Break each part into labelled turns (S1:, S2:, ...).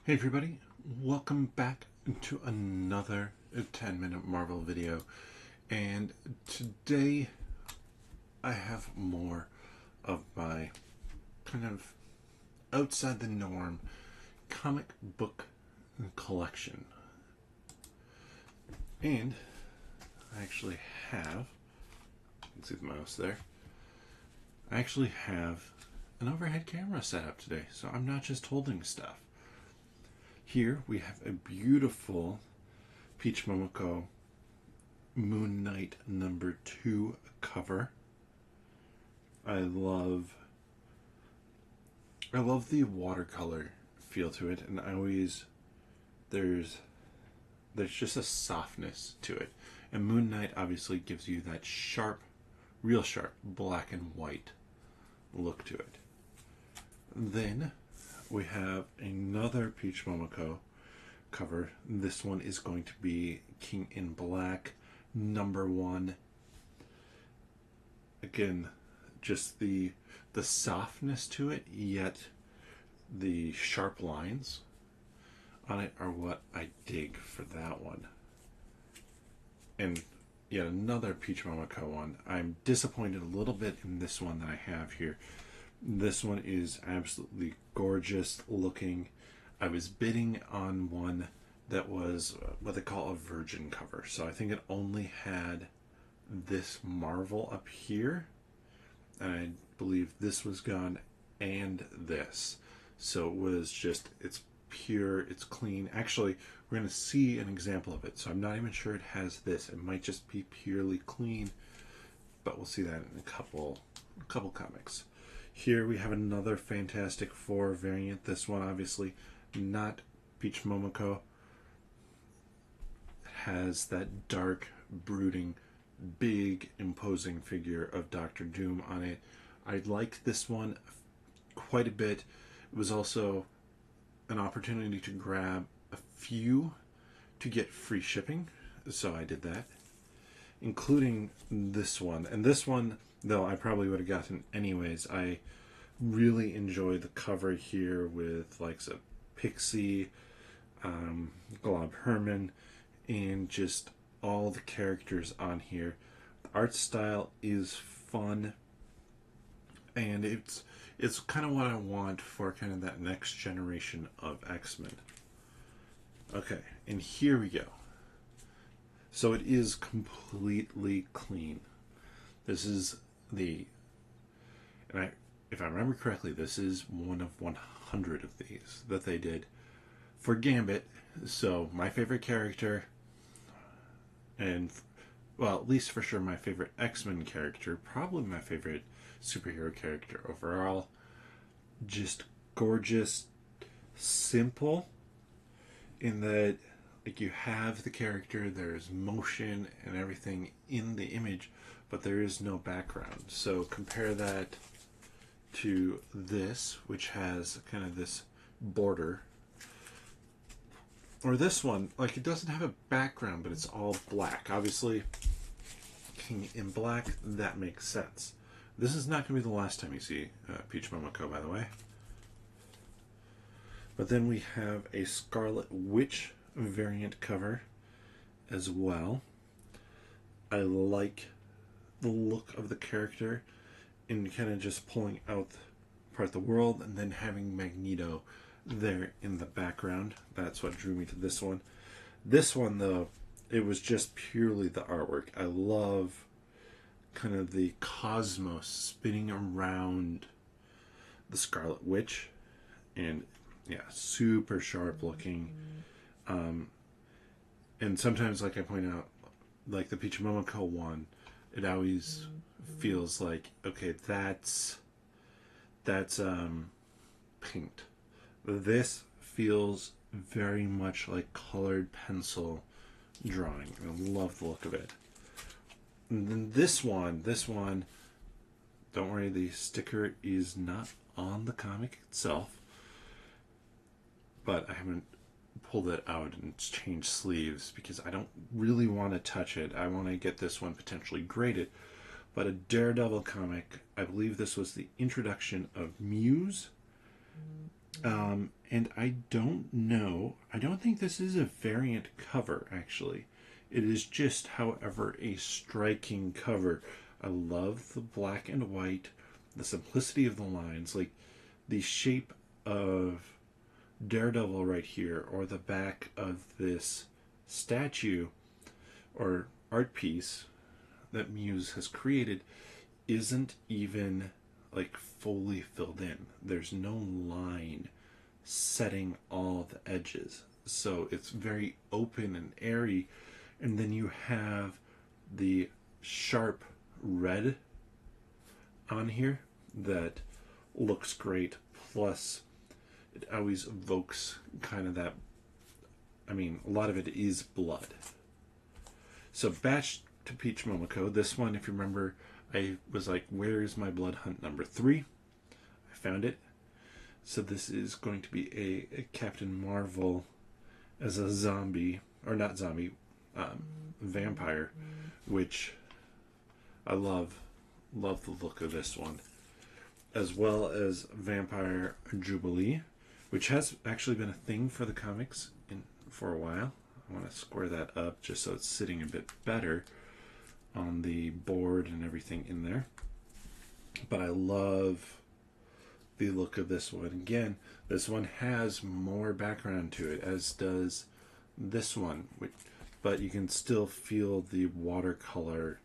S1: Hey everybody, welcome back to another 10-minute Marvel video. And today I have more of my kind of outside the norm comic book collection. And I actually have, you can see the mouse there, I actually have an overhead camera set up today, so I'm not just holding stuff. Here we have a beautiful Peach Momoko Moon Knight #2 cover. I love the watercolor feel to it, and there's just a softness to it. And Moon Knight obviously gives you that sharp, real sharp black and white look to it. Then we have another Peach Momoko cover. This one is going to be King in Black #1. Again, just the softness to it, yet the sharp lines on it are what I dig for that one. And yet another Peach Momoko one. I'm disappointed a little bit in this one that I have here. This one is absolutely gorgeous looking. I was bidding on one that was what they call a virgin cover. So I think it only had this Marvel up here. And I believe this was gone and this. So it was just, it's pure, it's clean. Actually, we're going to see an example of it. So I'm not even sure it has this. It might just be purely clean. But we'll see that in a couple comics. Here we have another Fantastic Four variant. This one obviously not Peach Momoko. It has that dark, brooding, big, imposing figure of Doctor Doom on it. I like this one quite a bit. It was also an opportunity to grab a few to get free shipping, so I did that, including this one. And this one, though, I probably would have gotten anyways. I really enjoy the cover here with like a Pixie, Glob Herman, and just all the characters on here. The art style is fun, and it's kind of what I want for kind of that next generation of X-Men. Okay, and here we go. So it is completely clean. This is if I remember correctly, this is one of 100 of these that they did for Gambit. So my favorite character, and well, at least for sure my favorite X-Men character, probably my favorite superhero character overall. Just gorgeous, simple, in that like you have the character, there's motion and everything in the image, but there is no background. So compare that to this, which has kind of this border. Or this one, like it doesn't have a background, but it's all black. Obviously, King in Black, that makes sense. This is not going to be the last time you see Peach Momoko, by the way. But then we have a Scarlet Witch variant cover as well. I like the look of the character in kind of just pulling out part of the world and then having Magneto there in the background. That's what drew me to this one. This one, though, it was just purely the artwork. I love kind of the cosmos spinning around the Scarlet Witch, and yeah, super sharp looking. And sometimes, like I point out, like the Peach Momoko one, it always feels like, okay, that's paint. This feels very much like colored pencil drawing. I love the look of it. And then this one, don't worry, the sticker is not on the comic itself, but I haven't pulled it out and changed sleeves because I don't really want to touch it. I want to get this one potentially graded. But a Daredevil comic, I believe this was the introduction of Muse, And I don't know, I don't think this is a variant cover, actually. It is just, however, a striking cover. I love the black and white, the simplicity of the lines, like the shape of Daredevil right here, or the back of this statue or art piece that Muse has created isn't even like fully filled in. There's no line setting all the edges. So it's very open and airy. And then you have the sharp red on here that looks great. Plus, it always evokes kind of that. I mean, a lot of it is blood. So, Batch to Peach Momoko. This one, if you remember, I was like, where's my blood hunt number 3? I found it. So this is going to be a Captain Marvel as a zombie, or not zombie, vampire, which I love. Love the look of this one. As well as Vampire Jubilee, which has actually been a thing for the comics for a while. I want to square that up just so it's sitting a bit better on the board and everything in there. But I love the look of this one. Again, this one has more background to it, as does this one, but you can still feel the watercolor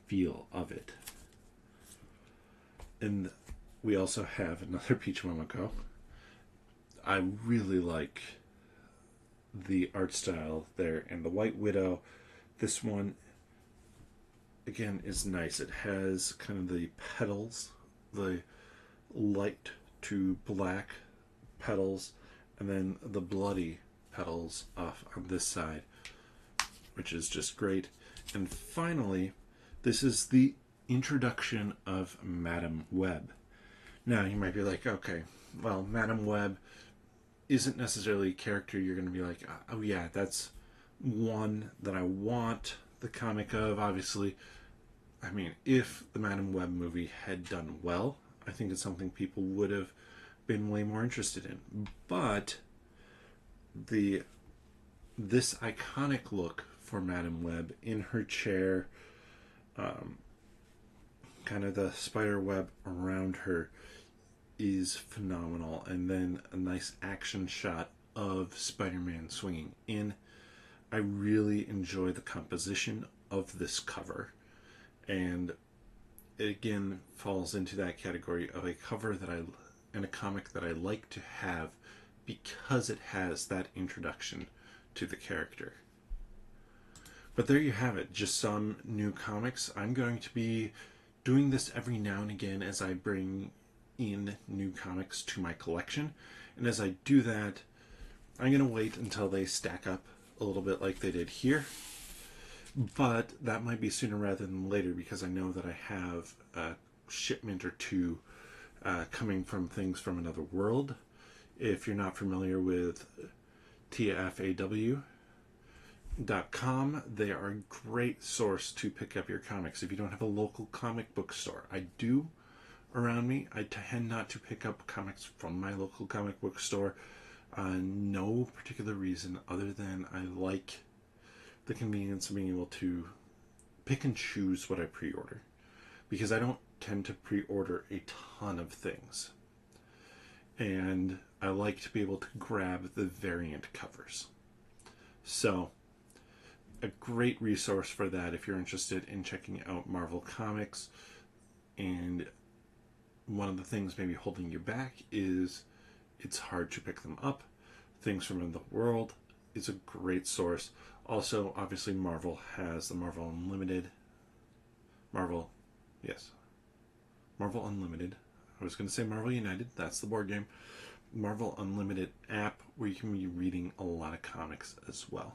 S1: feel of it. And we also have another Peach Momoko. I really like the art style there, and the White Widow. This one, again, is nice. It has kind of the petals, the light to black petals, and then the bloody petals off on this side, which is just great. And finally, this is the introduction of Madam Web. Now, you might be like, okay, well, Madam Web isn't necessarily a character you're going to be like, oh yeah, that's one that I want the comic of. Obviously, I mean, if the Madam Web movie had done well, I think it's something people would have been way more interested in. But this iconic look for Madam Web in her chair, kind of the spider web around her, is phenomenal. And then a nice action shot of Spider-Man swinging in. I really enjoy the composition of this cover, and it again falls into that category of a cover that and a comic that I like to have because it has that introduction to the character. But there you have it, just some new comics. I'm going to be doing this every now and again as I bring in new comics to my collection. And as I do that, I'm going to wait until they stack up a little bit like they did here. But that might be sooner rather than later, because I know that I have a shipment or two coming from Things from Another World. If you're not familiar with TFAW.com, they are a great source to pick up your comics. If you don't have a local comic book store, I do around me. I tend not to pick up comics from my local comic book store. No particular reason other than I like the convenience of being able to pick and choose what I pre-order, because I don't tend to pre-order a ton of things, and I like to be able to grab the variant covers. So a great resource for that if you're interested in checking out Marvel Comics. And one of the things maybe holding you back is it's hard to pick them up. Things from the World is a great source. Also, obviously, Marvel has the Marvel Unlimited. Marvel Unlimited. I was going to say Marvel United. That's the board game. Marvel Unlimited app where you can be reading a lot of comics as well.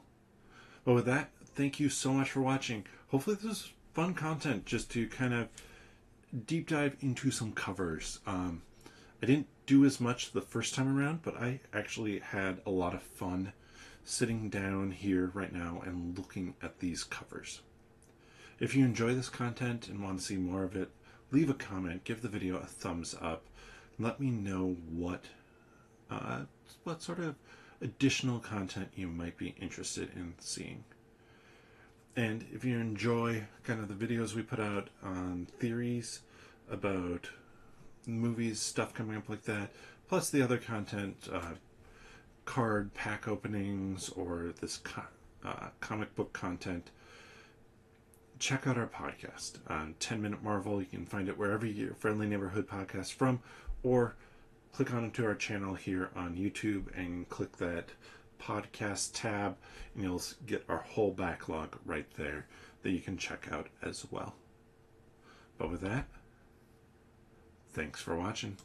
S1: But with that, thank you so much for watching. Hopefully this was fun content just to kind of deep dive into some covers. I didn't do as much the first time around, but I actually had a lot of fun sitting down here right now and looking at these covers. If you enjoy this content and want to see more of it, leave a comment, give the video a thumbs up, and let me know what what sort of additional content you might be interested in seeing. And if you enjoy kind of the videos we put out on theories about movies, stuff coming up like that, plus the other content, card pack openings, or this comic book content, check out our podcast, 10 Minute Marvel. You can find it wherever your friendly neighborhood podcast from, or click onto our channel here on YouTube and click that podcast tab, and you'll get our whole backlog right there that you can check out as well. But with that, thanks for watching.